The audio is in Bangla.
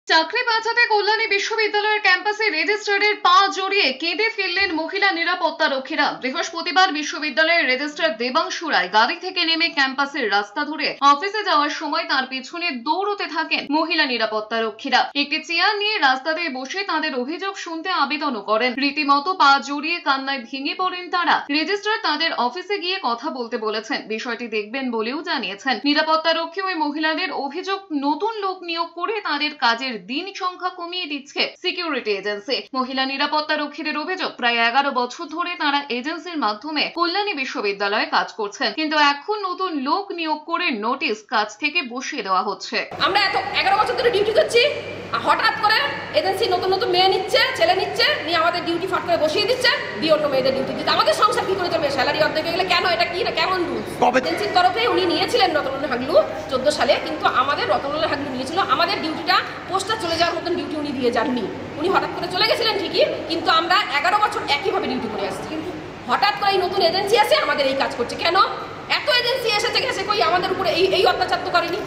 চাকরি বাঁচাতে কল্যাণী বিশ্ববিদ্যালয়ের ক্যাম্পাসে রেজিস্ট্রারের পা জড়িয়ে কেঁদে ফেললেন মহিলা নিরাপত্তা রক্ষীরা। বৃহস্পতিবার বিশ্ববিদ্যালয়ের রেজিস্ট্রার দেবাংশু রায় গাড়ি থেকে নেমে ক্যাম্পাসের রাস্তা ধরে অফিসে যাওয়ার সময় তার পিছনে দৌড়তে থাকেন মহিলা নিরাপত্তা রক্ষীরা। একটি চেয়ার নিয়ে রাস্তাতে বসে তাদের অভিযোগ শুনতে আবেদনও করেন। রীতিমতো পা জড়িয়ে কান্নায় ভেঙে পড়েন তারা। রেজিস্ট্রার তাদের অফিসে গিয়ে কথা বলতে বলেছেন, বিষয়টি দেখবেন বলেও জানিয়েছেন। নিরাপত্তা রক্ষী ওই মহিলাদের অভিযোগ, নতুন লোক নিয়োগ করে তাদের কাজের দিন সংখ্যা কমিয়ে দিচ্ছে সিকিউরিটি এজেন্সি। মহিলা নিরাপত্তা রক্ষীদের অভিযোগ, প্রায় 11 বছর ধরে তারা এজেন্সির মাধ্যমে কল্যাণী বিশ্ববিদ্যালয়ে কাজ করছেন, কিন্তু এখন নতুন লোক নিয়োগ করে নোটিশ কাজ থেকে বসিয়ে দেওয়া হচ্ছে। আমরা এত 11 বছর ধরে ডিউটি করছি, হঠাৎ করে এজেন্সি নতুন নতুন মেয়ে নিচ্ছে, ছেলে নিচ্ছে, নিয়ে আমাদের ডিউটি ফাট করে বসিয়ে দিচ্ছে, দিয়ে অন্য মেয়েদের ডিউটি দিচ্ছে। আমাদের সংসার কি করে চলবে? স্যালারি অর্ধেক হয়ে গেলে কেন? এটা কি, এটা কেমন রুল? এজেন্সির তরফে উনি নিয়েছিলেন রতনলাল হাগলু 14 সালে, কিন্তু আমাদের রতনলাল হাগলু নিয়েছিল আমাদের ডিউটিটা পোস্টটা চলে যাওয়ার মতন ডিউটি উনি দিয়ে যাননি। উনি হঠাৎ করে চলে গেছিলেন ঠিকই, কিন্তু আমরা 11 বছর একইভাবে ডিউটি করে আসছি। কিন্তু হঠাৎ করে এই নতুন এজেন্সি আসে আমাদের এই কাজ করছে কেন? এত এজেন্সি এসেছে গেছে, কই আমাদের উপরে এই অত্যাচার তো করেনি।